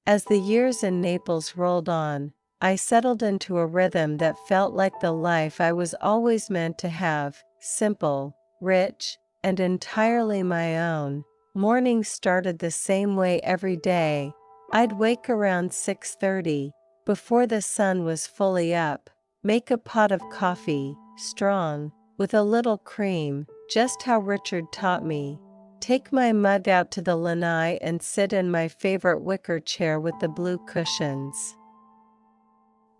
As the years in Naples rolled on, I settled into a rhythm that felt like the life I was always meant to have, simple, rich, and entirely my own. Mornings started the same way every day. I'd wake around 6:30, before the sun was fully up, make a pot of coffee, strong, with a little cream, just how Richard taught me. Take my mug out to the lanai and sit in my favorite wicker chair with the blue cushions.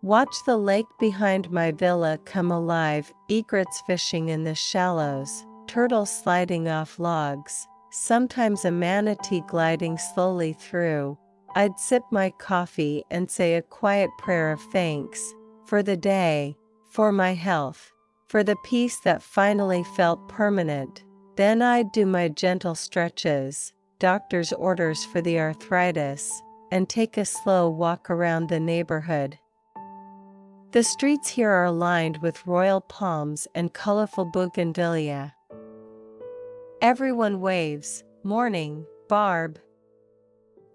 Watch the lake behind my villa come alive, egrets fishing in the shallows, turtles sliding off logs, sometimes a manatee gliding slowly through. I'd sip my coffee and say a quiet prayer of thanks, for the day, for my health, for the peace that finally felt permanent. Then I'd do my gentle stretches, doctor's orders for the arthritis, and take a slow walk around the neighborhood. The streets here are lined with royal palms and colorful bougainvillea. Everyone waves, "Morning, Barb."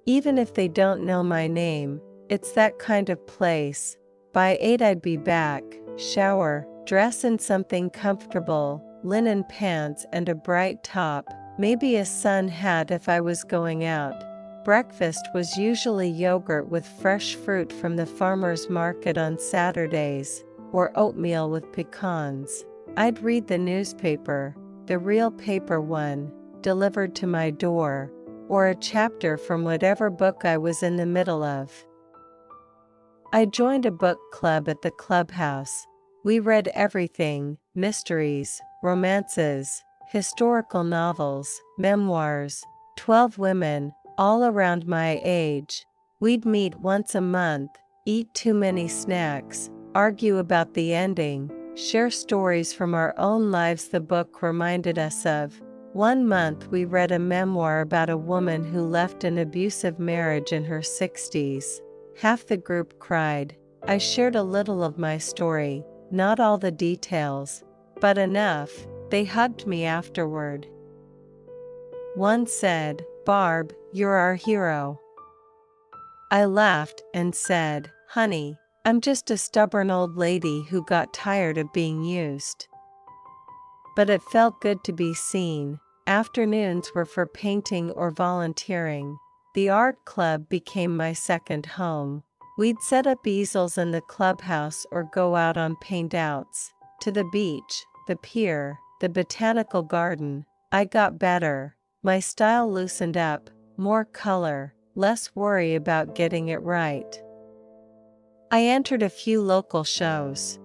Even if they don't know my name, it's that kind of place. By 8 I'd be back, shower, dress in something comfortable, linen pants and a bright top, maybe a sun hat if I was going out. Breakfast was usually yogurt with fresh fruit from the farmer's market on Saturdays, or oatmeal with pecans. I'd read the newspaper, the real paper one, delivered to my door, or a chapter from whatever book I was in the middle of. I joined a book club at the clubhouse. We read everything: mysteries, romances, historical novels, memoirs. 12 women, all around my age. We'd meet once a month, eat too many snacks, argue about the ending, share stories from our own lives the book reminded us of. One month we read a memoir about a woman who left an abusive marriage in her 60s. Half the group cried. I shared a little of my story, not all the details, but enough. They hugged me afterward. One said, "Barb, you're our hero." I laughed and said, "Honey, I'm just a stubborn old lady who got tired of being used." But it felt good to be seen. Afternoons were for painting or volunteering. The art club became my second home. We'd set up easels in the clubhouse or go out on paint-outs, to the beach, the pier, the botanical garden. I got better. My style loosened up, more color, less worry about getting it right. I entered a few local shows.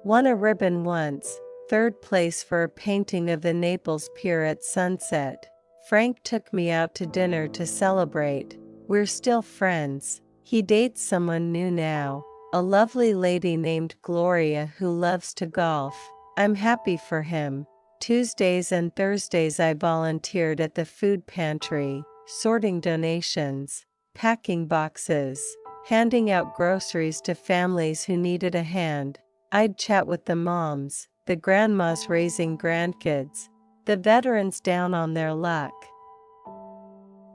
Won a ribbon once, 3rd place for a painting of the Naples Pier at sunset. Frank took me out to dinner to celebrate. We're still friends. He dates someone new now, a lovely lady named Gloria who loves to golf. I'm happy for him. Tuesdays and Thursdays I volunteered at the food pantry, sorting donations, packing boxes, handing out groceries to families who needed a hand. I'd chat with the moms, the grandmas raising grandkids, the veterans down on their luck.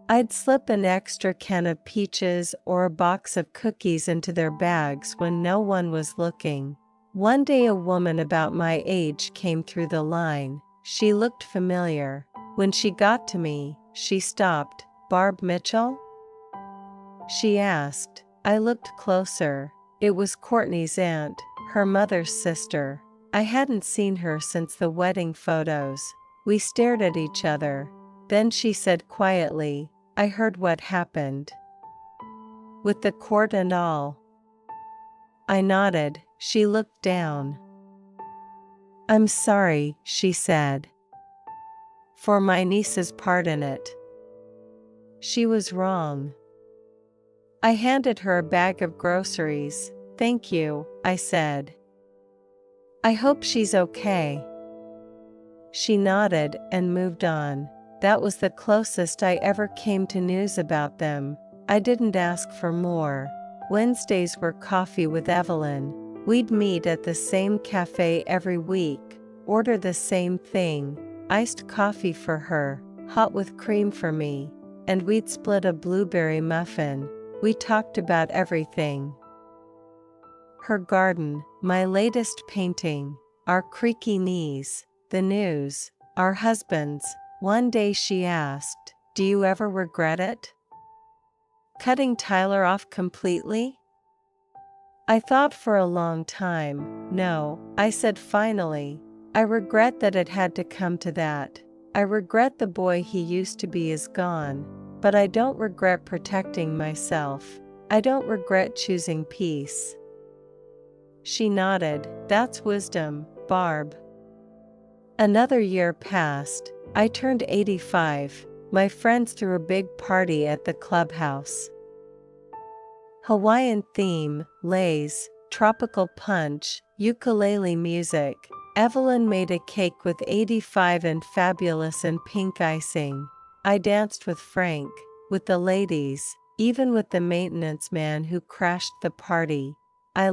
I'd slip an extra can of peaches or a box of cookies into their bags when no one was looking. One day a woman about my age came through the line. She looked familiar. When she got to me, she stopped. "Barb Mitchell?" she asked. I looked closer. It was Courtney's aunt, her mother's sister. I hadn't seen her since the wedding photos. We stared at each other. Then she said quietly, "I heard what happened. With the court and all." I nodded. She looked down. "I'm sorry," she said, "for my niece's part in it." She was wrong. I handed her a bag of groceries. "Thank you," I said. "I hope she's okay." She nodded and moved on. That was the closest I ever came to news about them. I didn't ask for more. Wednesdays were coffee with Evelyn. We'd meet at the same cafe every week, order the same thing, iced coffee for her, hot with cream for me. and we'd split a blueberry muffin. We talked about everything. Her garden, my latest painting, our creaky knees, the news, our husbands. One day she asked, "Do you ever regret it? Cutting Tyler off completely?" I thought for a long time. "No," I said finally. "I regret that it had to come to that. I regret the boy he used to be is gone, but I don't regret protecting myself. I don't regret choosing peace." She nodded. "That's wisdom, Barb." Another year passed. I turned 85. My friends threw a big party at the clubhouse. Hawaiian theme, leis, tropical punch, ukulele music. Evelyn made a cake with 85 and fabulous and pink icing. I danced with Frank, with the ladies, even with the maintenance man who crashed the party. I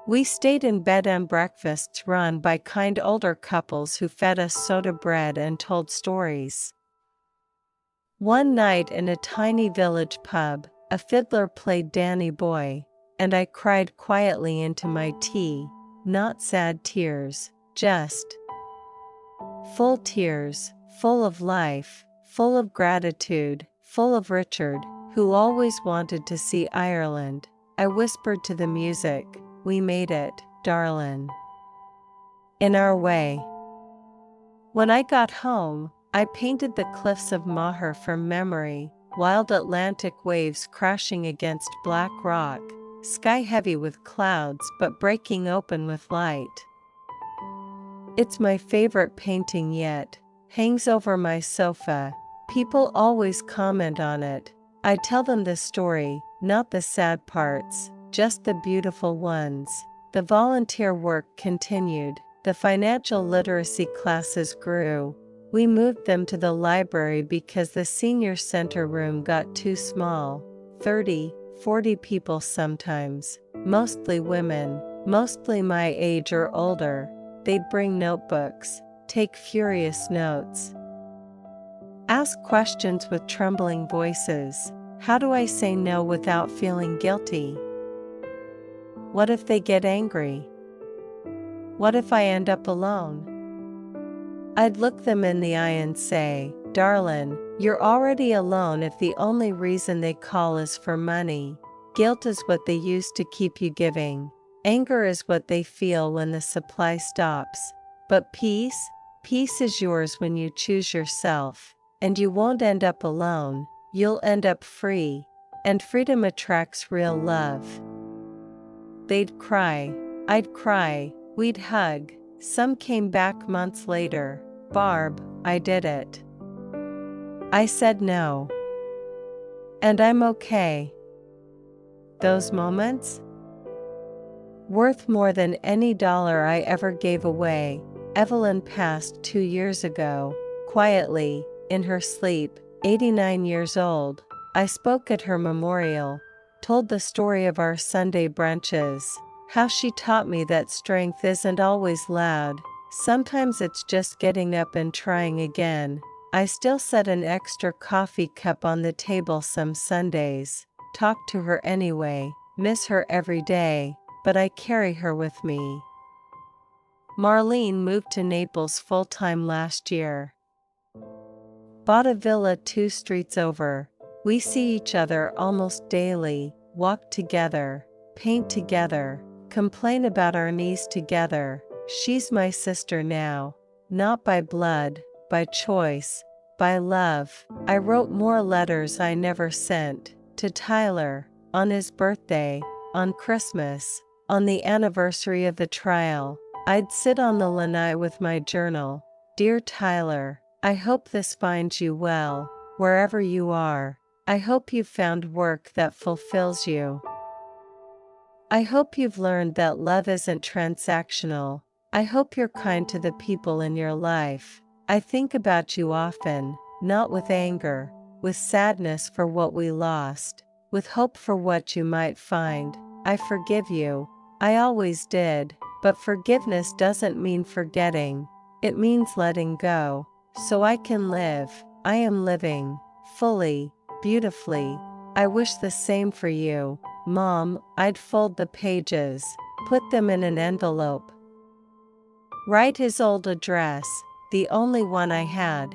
We stayed in bed and breakfasts run by kind older couples who fed us soda bread and told stories. One night in a tiny village pub, a fiddler played Danny Boy, and I cried quietly into my tea, not sad tears, just full tears, full of life, full of gratitude, full of Richard, who always wanted to see Ireland. I whispered to the music, "We made it, darlin'." In our way. When I got home, I painted the cliffs of Maher from memory, wild Atlantic waves crashing against black rock, sky heavy with clouds but breaking open with light. It's my favorite painting yet, hangs over my sofa. People always comment on it. I tell them the story, not the sad parts, just the beautiful ones. The volunteer work continued. The financial literacy classes grew. We moved them to the library because the senior center room got too small. 30, 40 people sometimes, mostly women, mostly my age or older. They'd bring notebooks, take furious notes, ask questions with trembling voices. How do I say no without feeling guilty? What if they get angry? What if I end up alone? I'd look them in the eye and say, "Darlin', you're already alone if the only reason they call is for money. Guilt is what they use to keep you giving. Anger is what they feel when the supply stops. But peace is yours when you choose yourself. And you won't end up alone, you'll end up free. And freedom attracts real love." They'd cry. I'd cry. We'd hug. Some came back months later. "Barb, I did it. I said no. And I'm okay." Those moments? Worth more than any dollar I ever gave away. Evelyn passed 2 years ago, quietly, in her sleep, 89 years old. I spoke at her memorial, told the story of our Sunday brunches, how she taught me that strength isn't always loud. Sometimes it's just getting up and trying again. I still set an extra coffee cup on the table some Sundays, talk to her anyway, miss her every day, but I carry her with me. Marlene moved to Naples full-time last year. Bought a villa 2 streets over. We see each other almost daily, walk together, paint together, complain about our knees together. She's my sister now, not by blood, by choice, by love. I wrote more letters I never sent, to Tyler, on his birthday, on Christmas, on the anniversary of the trial. I'd sit on the lanai with my journal. "Dear Tyler, I hope this finds you well, wherever you are. I hope you've found work that fulfills you. I hope you've learned that love isn't transactional. I hope you're kind to the people in your life. I think about you often, not with anger, with sadness for what we lost, with hope for what you might find. I forgive you. I always did, but forgiveness doesn't mean forgetting. It means letting go, so I can live. I am living, fully, beautifully. I wish the same for you, Mom." I'd fold the pages, put them in an envelope, write his old address, the only one I had.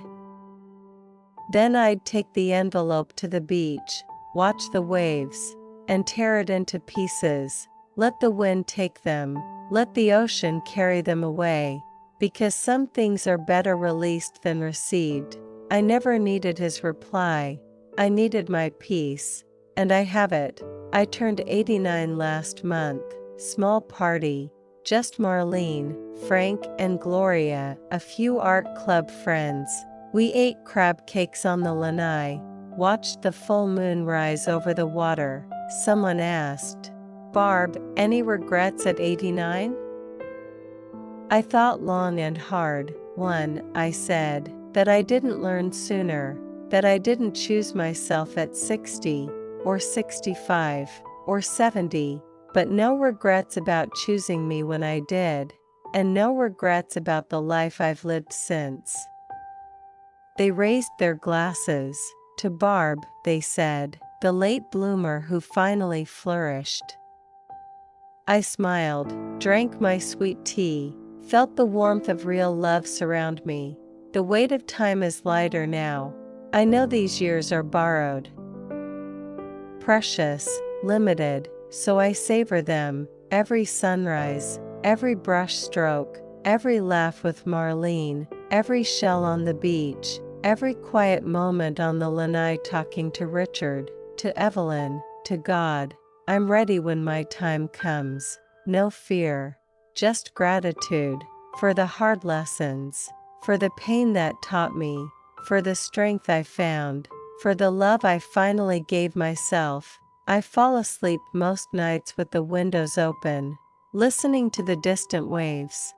Then I'd take the envelope to the beach, watch the waves, and tear it into pieces. Let the wind take them, let the ocean carry them away, because some things are better released than received. I never needed his reply. I needed my peace, and I have it. I turned 89 last month. Small party, just Marlene, Frank and Gloria, a few art club friends. We ate crab cakes on the lanai, watched the full moon rise over the water. Someone asked, "Barb, any regrets at 89? I thought long and hard. One, I said, that I didn't learn sooner, that I didn't choose myself at 60, or 65, or 70. but no regrets about choosing me when I did, and no regrets about the life I've lived since. They raised their glasses. To Barb, they said, the late bloomer who finally flourished. I smiled, drank my sweet tea, felt the warmth of real love surround me. The weight of time is lighter now. I know these years are borrowed, precious, limited, so I savor them, every sunrise, every brush stroke, every laugh with Marlene, every shell on the beach, every quiet moment on the lanai talking to Richard, to Evelyn, to God. I'm ready when my time comes. No fear, just gratitude, for the hard lessons, for the pain that taught me, for the strength I found, for the love I finally gave myself. I fall asleep most nights with the windows open, listening to the distant waves.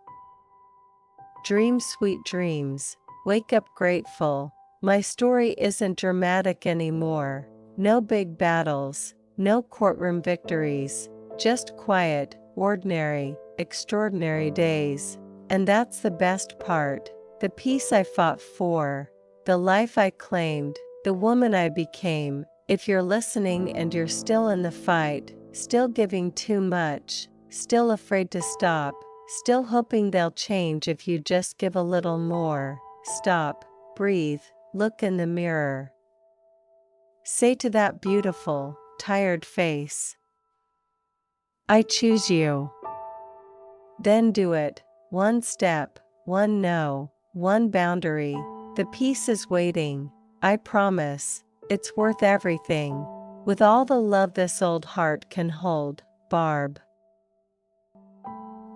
Dream sweet dreams, wake up grateful. My story isn't dramatic anymore. No big battles, no courtroom victories, just quiet, ordinary, extraordinary days. And that's the best part, the peace I fought for, the life I claimed, the woman I became. If you're listening and you're still in the fight, still giving too much, still afraid to stop, still hoping they'll change if you just give a little more, stop, breathe, look in the mirror. Say to that beautiful, tired face, I choose you. Then do it, one step, one no, one boundary. The peace is waiting, I promise. It's worth everything, with all the love this old heart can hold, Barb.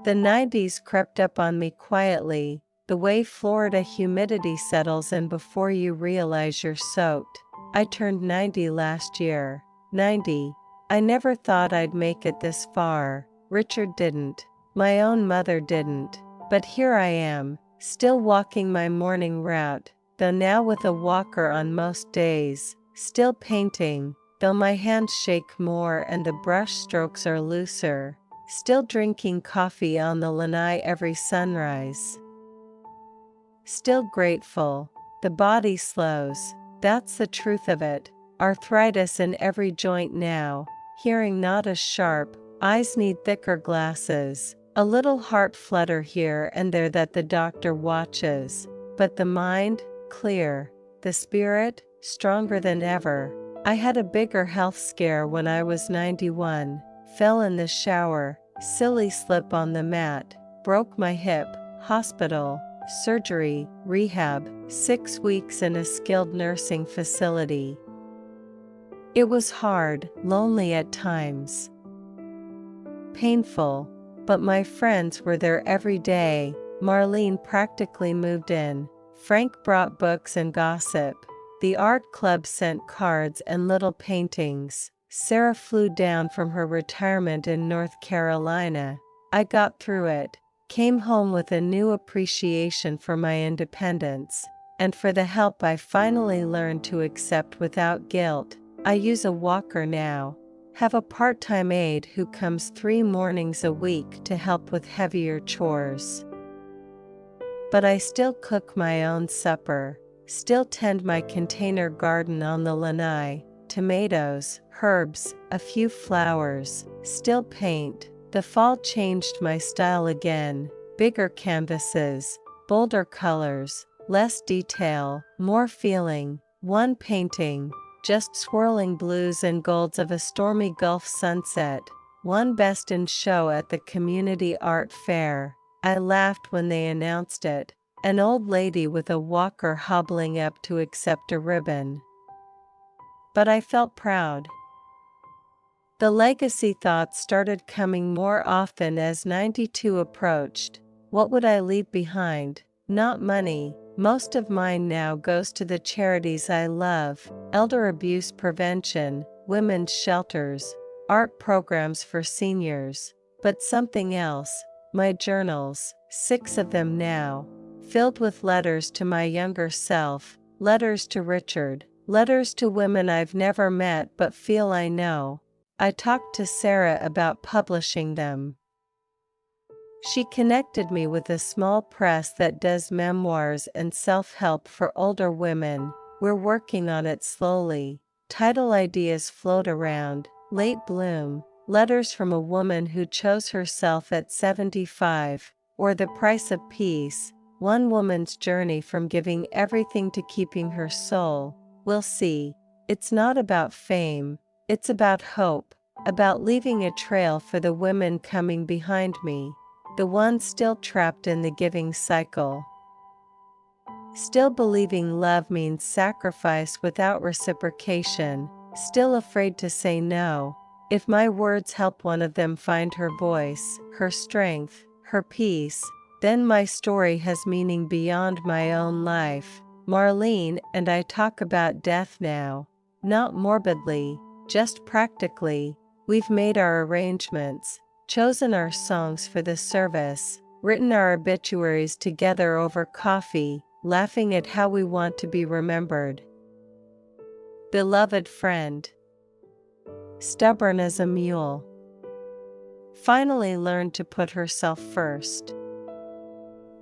The 90s crept up on me quietly, the way Florida humidity settles in before you realize you're soaked. I turned 90 last year. 90. I never thought I'd make it this far. Richard didn't. My own mother didn't. But here I am, still walking my morning route, though now with a walker on most days. Still painting, though my hands shake more and the brush strokes are looser. Still drinking coffee on the lanai every sunrise. Still grateful, the body slows, that's the truth of it. Arthritis in every joint now, hearing not as sharp, eyes need thicker glasses. A little heart flutter here and there that the doctor watches. But the mind, clear, the spirit, stronger than ever. I had a bigger health scare when I was 91, fell in the shower, silly slip on the mat, broke my hip, hospital, surgery, rehab, 6 weeks in a skilled nursing facility. It was hard, lonely at times, painful, but my friends were there every day. Marlene practically moved in. Frank brought books and gossip. The art club sent cards and little paintings. Sarah flew down from her retirement in North Carolina. I got through it, came home with a new appreciation for my independence, and for the help I finally learned to accept without guilt. I use a walker now, have a part-time aide who comes 3 mornings a week to help with heavier chores. But I still cook my own supper, still tend my container garden on the lanai, tomatoes, herbs, a few flowers, still paint. The fall changed my style again, bigger canvases, bolder colors, less detail, more feeling. One painting, just swirling blues and golds of a stormy Gulf sunset, won Best in Show at the Community Art Fair. I laughed when they announced it, an old lady with a walker hobbling up to accept a ribbon. But I felt proud. The legacy thoughts started coming more often as 92 approached. What would I leave behind? Not money. Most of mine now goes to the charities I love, elder abuse prevention, women's shelters, art programs for seniors. But something else, my journals, 6 of them now, filled with letters to my younger self, letters to Richard, letters to women I've never met but feel I know, I talked to Sarah about publishing them. She connected me with a small press that does memoirs and self-help for older women. We're working on it slowly. Title ideas float around. Late bloom, letters from a woman who chose herself at 75, or The Price of Peace, one woman's journey from giving everything to keeping her soul. We'll see. It's not about fame, it's about hope, about leaving a trail for the women coming behind me. The ones still trapped in the giving cycle. Still believing love means sacrifice without reciprocation. Still afraid to say no. If my words help one of them find her voice, her strength, her peace, then my story has meaning beyond my own life. Marlene and I talk about death now. Not morbidly, just practically. We've made our arrangements, chosen our songs for the service, written our obituaries together over coffee, laughing at how we want to be remembered. Beloved friend. Stubborn as a mule. Finally learned to put herself first.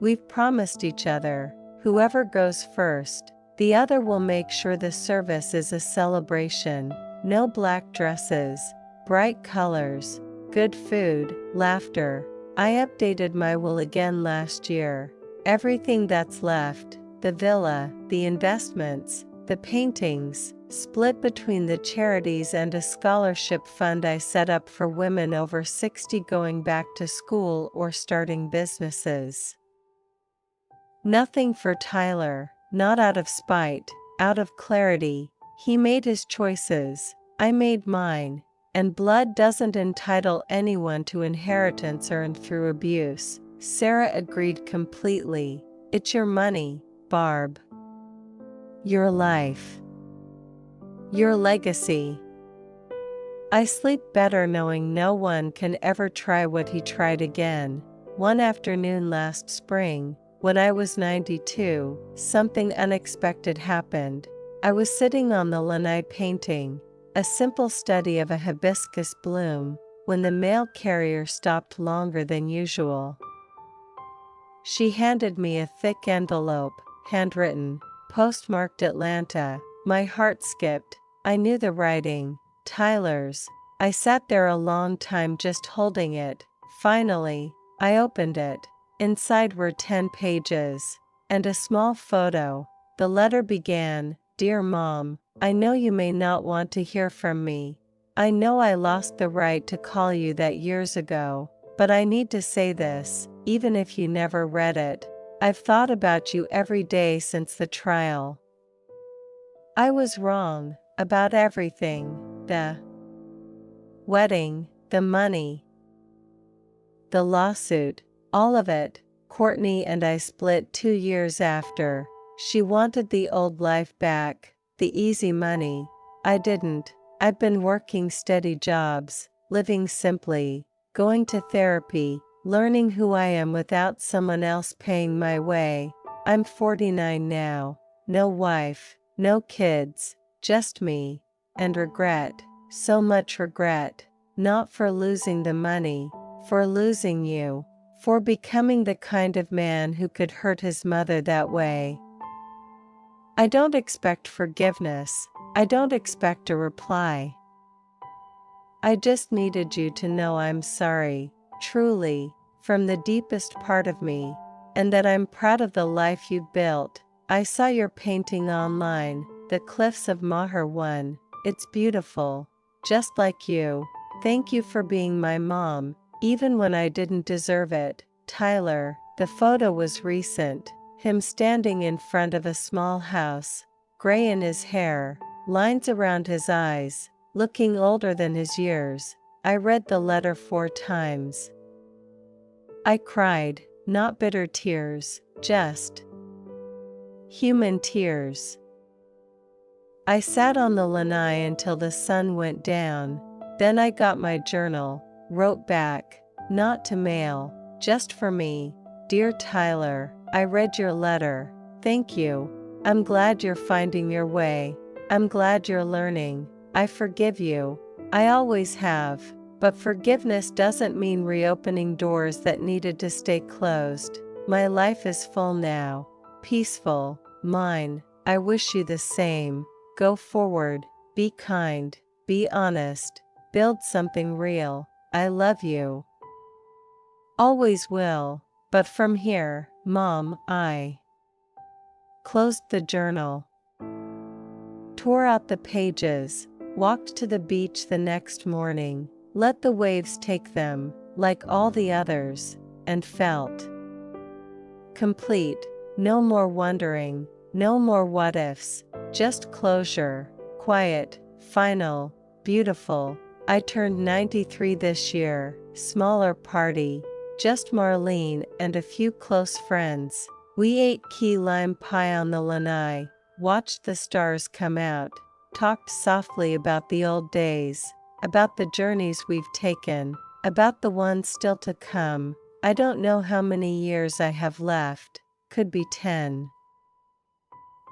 We've promised each other, whoever goes first, the other will make sure the service is a celebration. No black dresses, bright colors, good food, laughter. I updated my will again last year. Everything that's left, the villa, the investments, the paintings, split between the charities and a scholarship fund I set up for women over 60 going back to school or starting businesses. Nothing for Tyler, not out of spite, out of clarity. He made his choices, I made mine, and blood doesn't entitle anyone to inheritance earned through abuse. Sarah agreed completely. It's your money, Barb. Your life. Your legacy. I sleep better knowing no one can ever try what he tried again. One afternoon last spring, when I was 92, something unexpected happened. I was sitting on the lanai painting, a simple study of a hibiscus bloom, when the mail carrier stopped longer than usual. She handed me a thick envelope, handwritten, postmarked Atlanta. My heart skipped. I knew the writing. Tyler's. I sat there a long time just holding it. Finally, I opened it. Inside were 10 pages. And a small photo. The letter began, "Dear Mom, I know you may not want to hear from me. I know I lost the right to call you that years ago, but I need to say this, even if you never read it. I've thought about you every day since the trial. I was wrong about everything, the wedding, the money, the lawsuit, all of it. Courtney and I split 2 years after. She wanted the old life back, the easy money. I didn't. I've been working steady jobs, living simply, going to therapy, learning who I am without someone else paying my way. I'm 49 now. No wife, no kids, just me. And regret, so much regret. Not for losing the money, for losing you, for becoming the kind of man who could hurt his mother that way. I don't expect forgiveness. I don't expect a reply. I just needed you to know I'm sorry, truly, from the deepest part of me, and that I'm proud of the life you've built. I saw your painting online, the Cliffs of Moher one. It's beautiful, just like you. Thank you for being my mom, even when I didn't deserve it. Tyler." The photo was recent, him standing in front of a small house, gray in his hair, lines around his eyes, looking older than his years. I read the letter 4 times. I cried, not bitter tears, just human tears. I sat on the lanai until the sun went down. Then I got my journal, wrote back, not to mail, just for me. "Dear Tyler, I read your letter. Thank you. I'm glad you're finding your way. I'm glad you're learning. I forgive you. I always have, but forgiveness doesn't mean reopening doors that needed to stay closed. My life is full now, peaceful, mine. I wish you the same. Go forward, be kind, be honest, build something real. I love you. Always will, but from here, Mom, I closed the journal, tore out the pages, walked to the beach the next morning, let the waves take them, like all the others, and felt complete. No more wondering, no more what ifs, just closure, quiet, final, beautiful. I turned 93 this year, smaller party, just Marlene and a few close friends. We ate key lime pie on the lanai, watched the stars come out, talked softly about the old days, about the journeys we've taken, about the ones still to come. I don't know how many years I have left, could be 10.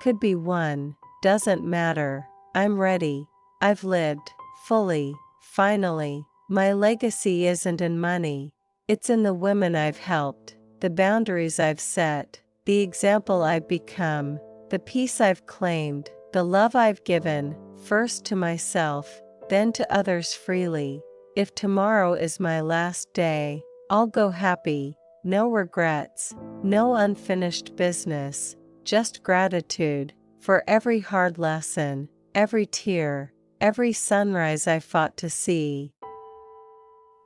Could be 1, doesn't matter. I'm ready. I've lived, fully, finally. My legacy isn't in money. It's in the women I've helped, the boundaries I've set, the example I've become, the peace I've claimed, the love I've given, first to myself, then to others freely. If tomorrow is my last day, I'll go happy, no regrets, no unfinished business, just gratitude for every hard lesson, every tear, every sunrise I fought to see.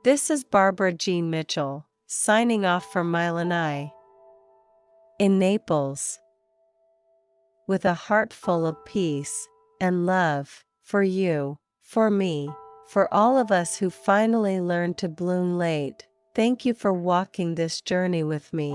This is Barbara Jean Mitchell, signing off from Milanai in Naples, with a heart full of peace and love for you, for me, for all of us who finally learned to bloom late. Thank you for walking this journey with me,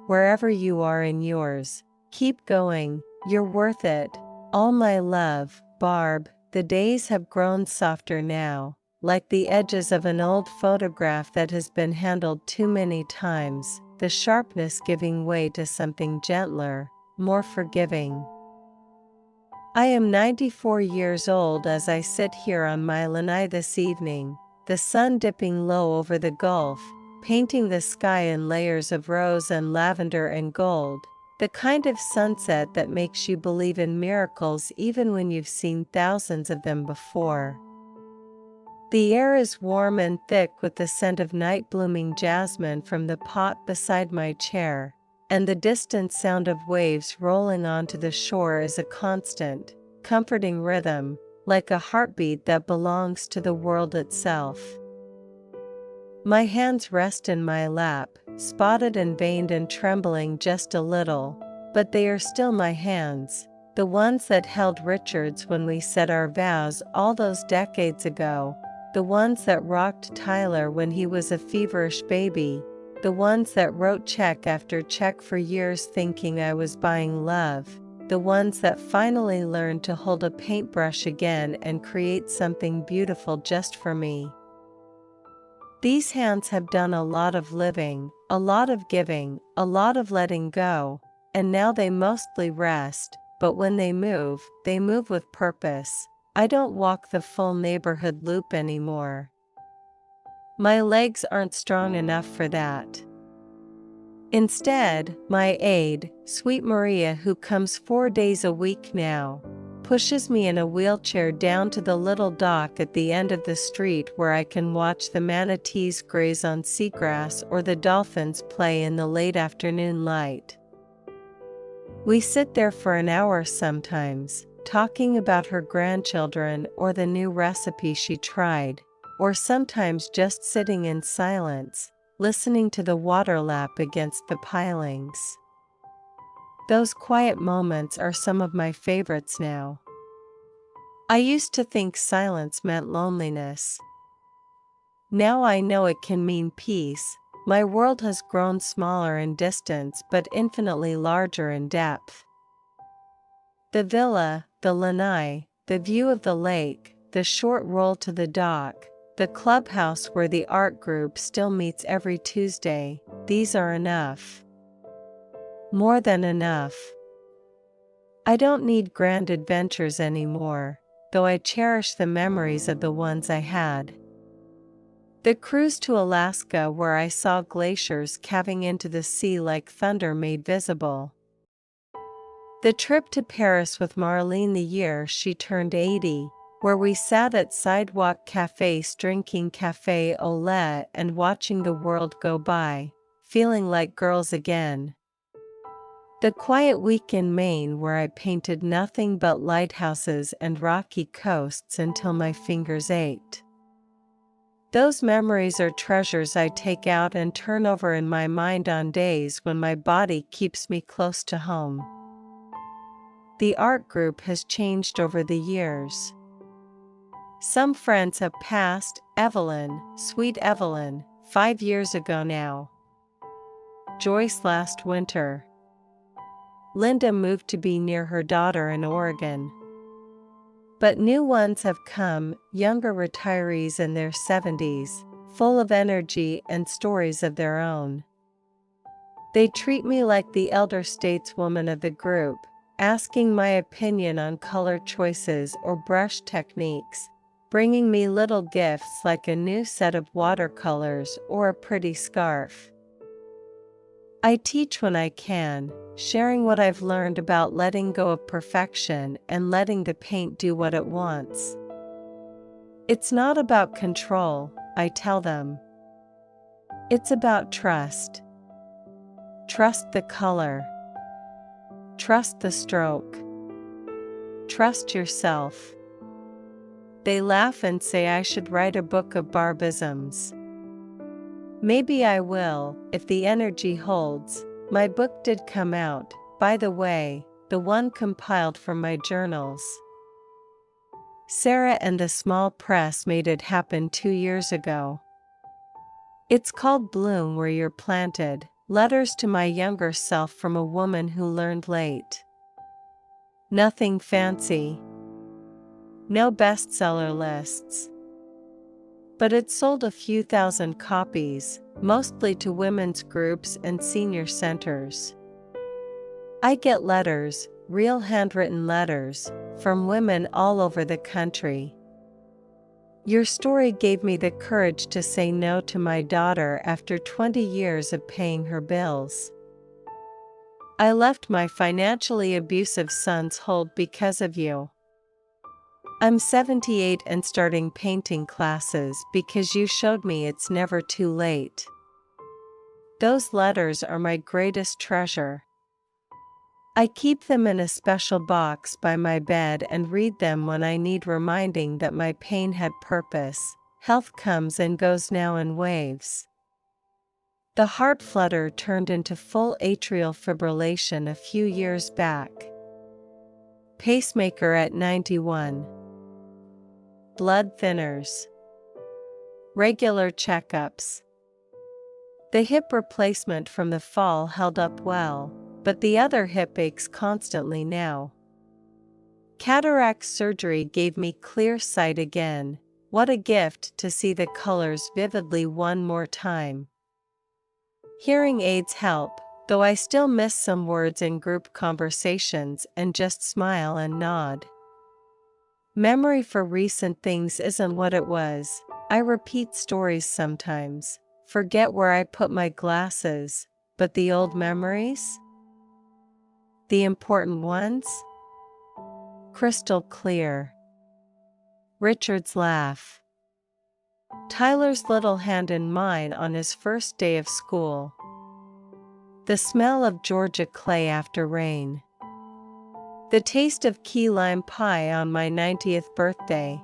wherever you are in yours. Keep going, you're worth it. All my love, Barb. The days have grown softer now, like the edges of an old photograph that has been handled too many times, the sharpness giving way to something gentler, more forgiving. I am 94 years old as I sit here on my lanai this evening, the sun dipping low over the gulf, painting the sky in layers of rose and lavender and gold, the kind of sunset that makes you believe in miracles even when you've seen thousands of them before. The air is warm and thick with the scent of night-blooming jasmine from the pot beside my chair, and the distant sound of waves rolling onto the shore is a constant, comforting rhythm, like a heartbeat that belongs to the world itself. My hands rest in my lap, spotted and veined and trembling just a little, but they are still my hands, the ones that held Richards when we said our vows all those decades ago, the ones that rocked Tyler when he was a feverish baby, the ones that wrote check after check for years thinking I was buying love, the ones that finally learned to hold a paintbrush again and create something beautiful just for me. These hands have done a lot of living, a lot of giving, a lot of letting go, and now they mostly rest, but when they move with purpose. I don't walk the full neighborhood loop anymore. My legs aren't strong enough for that. Instead, my aide, Sweet Maria, who comes 4 days a week now, pushes me in a wheelchair down to the little dock at the end of the street where I can watch the manatees graze on seagrass or the dolphins play in the late afternoon light. We sit there for an hour sometimes, talking about her grandchildren or the new recipe she tried, or sometimes just sitting in silence, listening to the water lap against the pilings. Those quiet moments are some of my favorites now. I used to think silence meant loneliness. Now I know it can mean peace. My world has grown smaller in distance but infinitely larger in depth. The villa, the lanai, the view of the lake, the short roll to the dock, the clubhouse where the art group still meets every Tuesday, these are enough. More than enough. I don't need grand adventures anymore. though I cherish the memories of the ones I had. The cruise to Alaska where I saw glaciers calving into the sea like thunder made visible. The trip to Paris with Marlene the year she turned 80, where we sat at sidewalk cafes drinking café au lait and watching the world go by, feeling like girls again. The quiet week in Maine where I painted nothing but lighthouses and rocky coasts until my fingers ached. Those memories are treasures I take out and turn over in my mind on days when my body keeps me close to home. The art group has changed over the years. Some friends have passed, Evelyn, sweet Evelyn, 5 years ago now. Joyce last winter. Linda moved to be near her daughter in Oregon. But new ones have come, younger retirees in their 70s, full of energy and stories of their own. They treat me like the elder stateswoman of the group, asking my opinion on color choices or brush techniques, bringing me little gifts like a new set of watercolors or a pretty scarf. I teach when I can, sharing what I've learned about letting go of perfection and letting the paint do what it wants. It's not about control, I tell them. It's about trust. Trust the color. Trust the stroke. Trust yourself. They laugh and say I should write a book of barbisms. Maybe I will, if the energy holds. My book did come out, by the way, the one compiled from my journals. Sarah and the small press made it happen 2 years ago. It's called Bloom Where You're Planted, Letters to My Younger Self from a Woman Who Learned Late. Nothing fancy. No bestseller lists. But it sold a few thousand copies, mostly to women's groups and senior centers. I get letters, real handwritten letters, from women all over the country. Your story gave me the courage to say no to my daughter after 20 years of paying her bills. I left my financially abusive son's hold because of you. I'm 78 and starting painting classes because you showed me it's never too late. Those letters are my greatest treasure. I keep them in a special box by my bed and read them when I need reminding that my pain had purpose. Health comes and goes now in waves. The heart flutter turned into full atrial fibrillation a few years back. Pacemaker at 91. Blood thinners. Regular checkups. The hip replacement from the fall held up well, but the other hip aches constantly now. Cataract surgery gave me clear sight again. What a gift to see the colors vividly one more time. Hearing aids help, though I still miss some words in group conversations and just smile and nod. Memory for recent things isn't what it was. I repeat stories sometimes, forget where I put my glasses, but the old memories? The important ones? Crystal clear. Richard's laugh. Tyler's little hand in mine on his first day of school. The smell of Georgia clay after rain. The taste of key lime pie on my 90th birthday.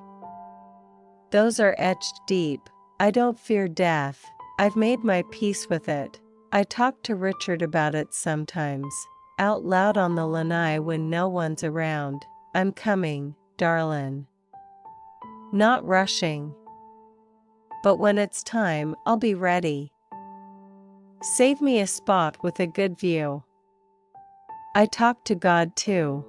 Those are etched deep. I don't fear death. I've made my peace with it. I talk to Richard about it sometimes, out loud on the lanai when no one's around. I'm coming, darlin'. Not rushing. But when it's time, I'll be ready. Save me a spot with a good view. I talk to God too.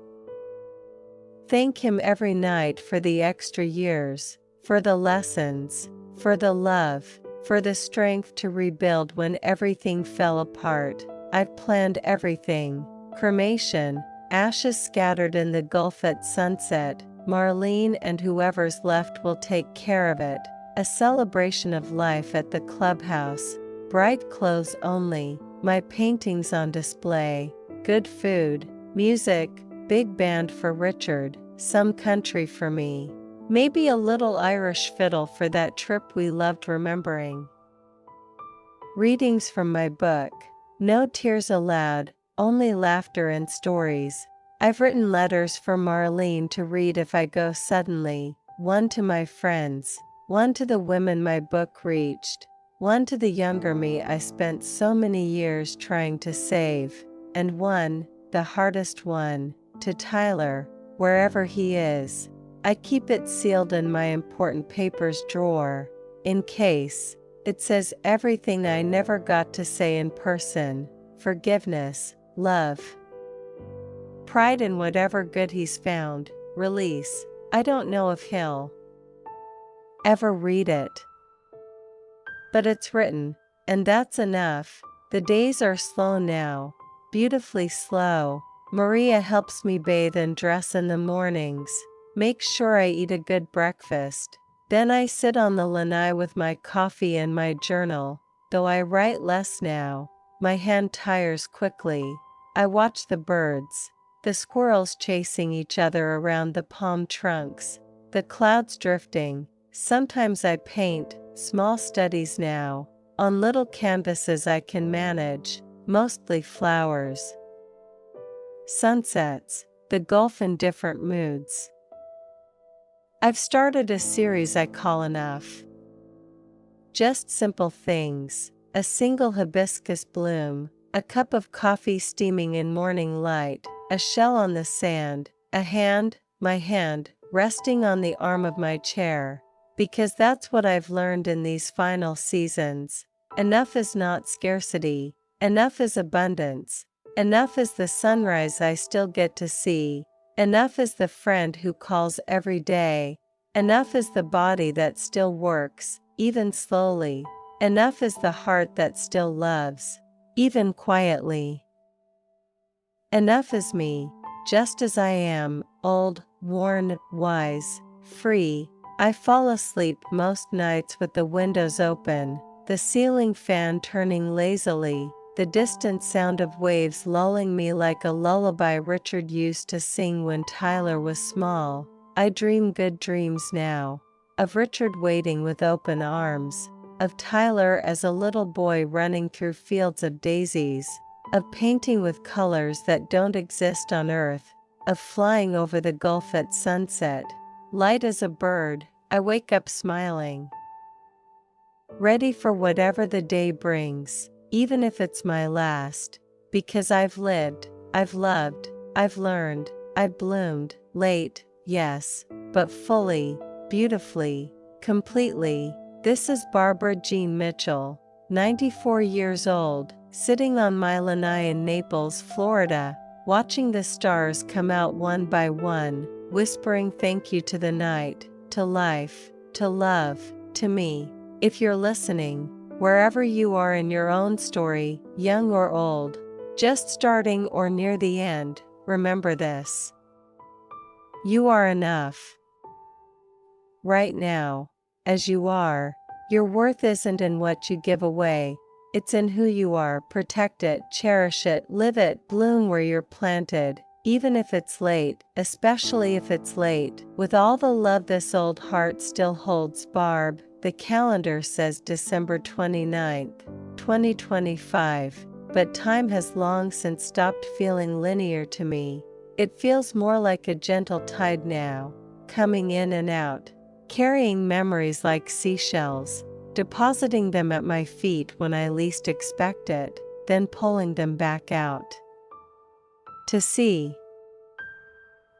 Thank Him every night for the extra years, for the lessons, for the love, for the strength to rebuild when everything fell apart. I've planned everything. Cremation, ashes scattered in the Gulf at sunset, Marlene and whoever's left will take care of it. A celebration of life at the clubhouse. Bright clothes only, my paintings on display. Good food, music, big band for Richard, some country for me. Maybe a little Irish fiddle for that trip we loved remembering. Readings from my book. No tears allowed, only laughter and stories. I've written letters for Marlene to read if I go suddenly, one to my friends, one to the women my book reached, one to the younger me I spent so many years trying to save, and one, the hardest one, to Tyler, wherever he is. I keep it sealed in my important papers drawer, in case. It says everything I never got to say in person. Forgiveness, love, pride in whatever good he's found, release. I don't know if he'll ever read it. But it's written, and that's enough. The days are slow now, beautifully slow. Maria helps me bathe and dress in the mornings, makes sure I eat a good breakfast. Then I sit on the lanai with my coffee and my journal, though I write less now. My hand tires quickly. I watch the birds, the squirrels chasing each other around the palm trunks, the clouds drifting. Sometimes I paint, small studies now, on little canvases I can manage, mostly flowers. Sunsets, the Gulf in different moods. I've started a series I call Enough. Just simple things, a single hibiscus bloom, a cup of coffee steaming in morning light, a shell on the sand, a hand, my hand, resting on the arm of my chair, because that's what I've learned in these final seasons. Enough is not scarcity, enough is abundance, enough is the sunrise I still get to see. Enough is the friend who calls every day. Enough is the body that still works, even slowly. Enough is the heart that still loves, even quietly. Enough is me, just as I am, old, worn, wise, free. I fall asleep most nights with the windows open, the ceiling fan turning lazily, the distant sound of waves lulling me like a lullaby Richard used to sing when Tyler was small. I dream good dreams now, of Richard waiting with open arms, of Tyler as a little boy running through fields of daisies, of painting with colors that don't exist on earth, of flying over the gulf at sunset, light as a bird. I wake up smiling, ready for whatever the day brings. Even if it's my last, because I've lived, I've loved, I've learned, I've bloomed, late, yes, but fully, beautifully, completely. This is Barbara Jean Mitchell, 94 years old, sitting on my lanai in Naples, Florida, watching the stars come out one by one, whispering thank you to the night, to life, to love, to me. If you're listening, wherever you are in your own story, young or old, just starting or near the end, remember this. You are enough. Right now, as you are, your worth isn't in what you give away, it's in who you are. Protect it, cherish it, live it, bloom where you're planted, even if it's late, especially if it's late. With all the love this old heart still holds, Barb. The calendar says December 29th, 2025, but time has long since stopped feeling linear to me. It feels more like a gentle tide now, coming in and out, carrying memories like seashells, depositing them at my feet when I least expect it, then pulling them back out to sea.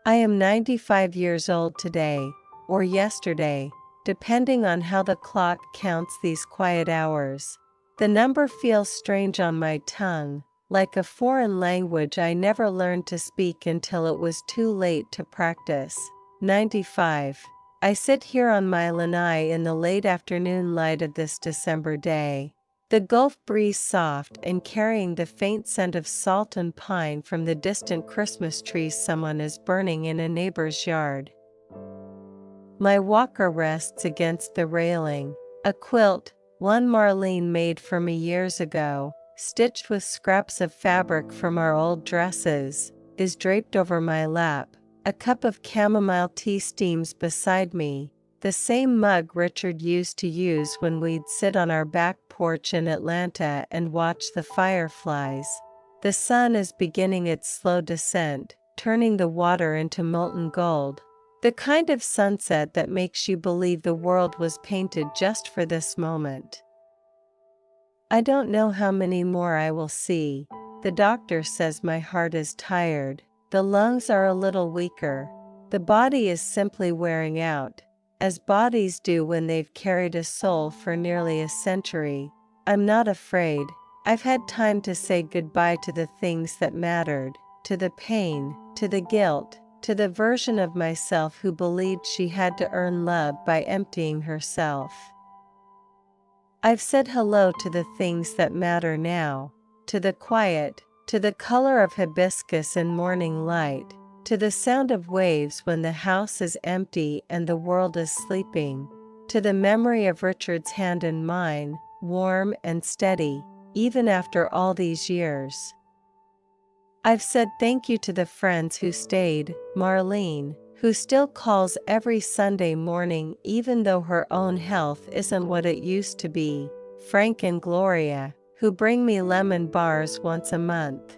I am 95 years old today, or yesterday, depending on how the clock counts these quiet hours. The number feels strange on my tongue, like a foreign language I never learned to speak until it was too late to practice. 95. I sit here on my lanai in the late afternoon light of this December day. The Gulf breeze soft and carrying the faint scent of salt and pine from the distant Christmas trees someone is burning in a neighbor's yard. My walker rests against the railing. A quilt, one Marlene made for me years ago, stitched with scraps of fabric from our old dresses, is draped over my lap. A cup of chamomile tea steams beside me, the same mug Richard used to use when we'd sit on our back porch in Atlanta and watch the fireflies. The sun is beginning its slow descent, turning the water into molten gold. The kind of sunset that makes you believe the world was painted just for this moment. I don't know how many more I will see. The doctor says my heart is tired. The lungs are a little weaker. The body is simply wearing out, as bodies do when they've carried a soul for nearly a century. I'm not afraid. I've had time to say goodbye to the things that mattered, to the pain, to the guilt, to the version of myself who believed she had to earn love by emptying herself. I've said hello to the things that matter now, to the quiet, to the color of hibiscus in morning light, to the sound of waves when the house is empty and the world is sleeping, to the memory of Richard's hand in mine, warm and steady, even after all these years. I've said thank you to the friends who stayed, Marlene, who still calls every Sunday morning even though her own health isn't what it used to be, Frank and Gloria, who bring me lemon bars once a month.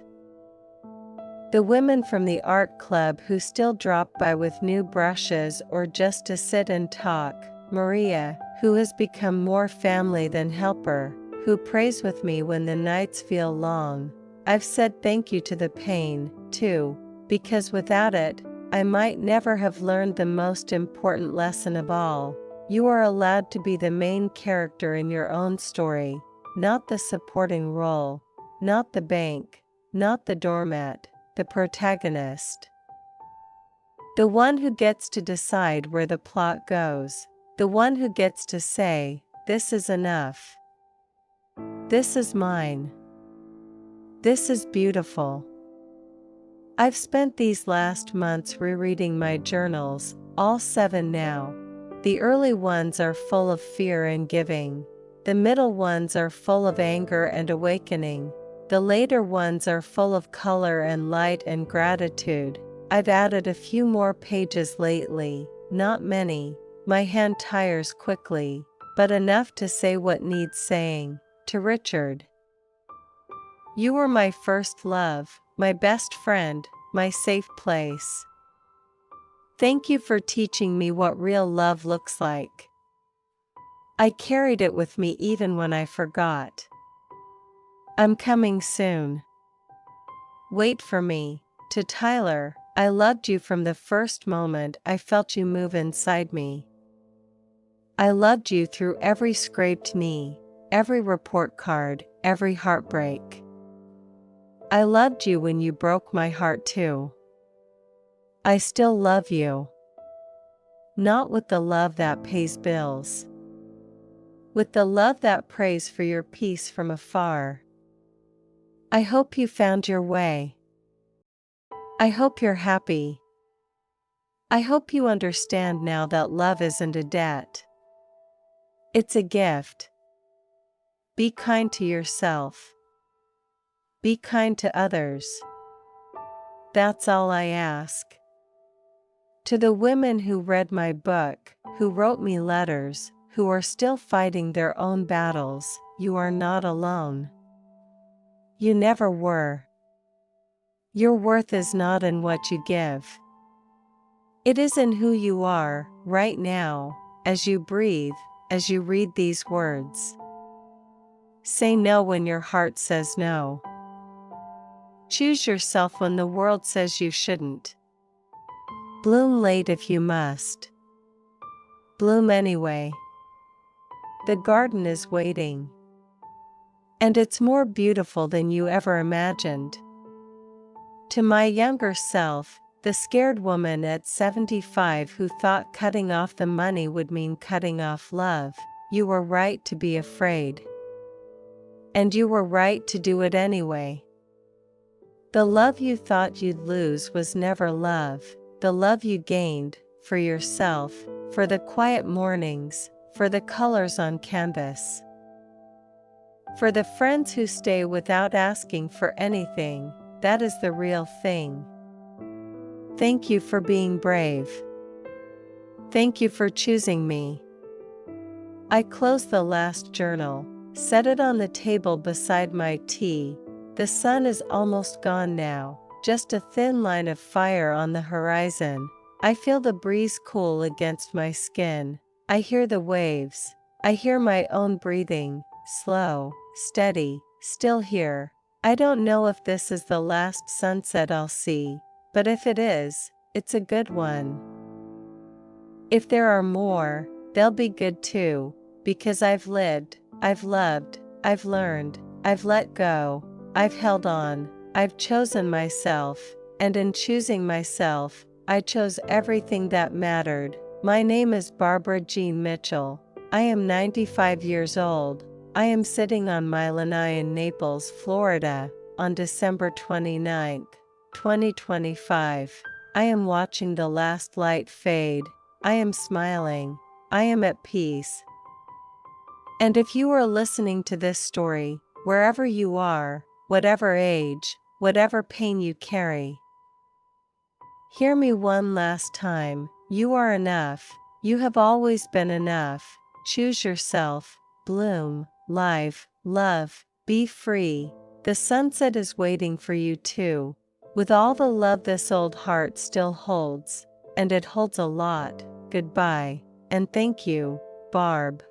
The women from the art club who still drop by with new brushes or just to sit and talk, Maria, who has become more family than helper, who prays with me when the nights feel long. I've said thank you to the pain, too, because without it, I might never have learned the most important lesson of all. You are allowed to be the main character in your own story, not the supporting role, not the bank, not the doormat, the protagonist. The one who gets to decide where the plot goes, the one who gets to say, this is enough. This is mine. This is beautiful. I've spent these last months rereading my journals, all 7 now. The early ones are full of fear and giving. The middle ones are full of anger and awakening. The later ones are full of color and light and gratitude. I've added a few more pages lately, not many. My hand tires quickly, but enough to say what needs saying. To Richard. You were my first love, my best friend, my safe place. Thank you for teaching me what real love looks like. I carried it with me even when I forgot. I'm coming soon. Wait for me. To Tyler, I loved you from the first moment I felt you move inside me. I loved you through every scraped knee, every report card, every heartbreak. I loved you when you broke my heart too. I still love you. Not with the love that pays bills. With the love that prays for your peace from afar. I hope you found your way. I hope you're happy. I hope you understand now that love isn't a debt. It's a gift. Be kind to yourself. Be kind to others. That's all I ask. To the women who read my book, who wrote me letters, who are still fighting their own battles, you are not alone. You never were. Your worth is not in what you give. It is in who you are, right now, as you breathe, as you read these words. Say no when your heart says no. Choose yourself when the world says you shouldn't. Bloom late if you must. Bloom anyway. The garden is waiting. And it's more beautiful than you ever imagined. To my younger self, the scared woman at 75 who thought cutting off the money would mean cutting off love, you were right to be afraid. And you were right to do it anyway. The love you thought you'd lose was never love. The love you gained, for yourself, for the quiet mornings, for the colors on canvas. For the friends who stay without asking for anything, that is the real thing. Thank you for being brave. Thank you for choosing me. I close the last journal, set it on the table beside my tea. The sun is almost gone now, just a thin line of fire on the horizon. I feel the breeze cool against my skin. I hear the waves. I hear my own breathing, slow, steady, still here. I don't know if this is the last sunset I'll see, but if it is, it's a good one. If there are more, they'll be good too, because I've lived, I've loved, I've learned, I've let go, I've held on, I've chosen myself, and in choosing myself, I chose everything that mattered. My name is Barbara Jean Mitchell. I am 95 years old. I am sitting on my lanai in Naples, Florida, on December 29, 2025. I am watching the last light fade. I am smiling. I am at peace. And if you are listening to this story, wherever you are, whatever age, whatever pain you carry, hear me one last time. You are enough. You have always been enough. Choose yourself. Bloom, live, love, be free. The sunset is waiting for you too, with all the love this old heart still holds, and it holds a lot. Goodbye, and thank you, Barb.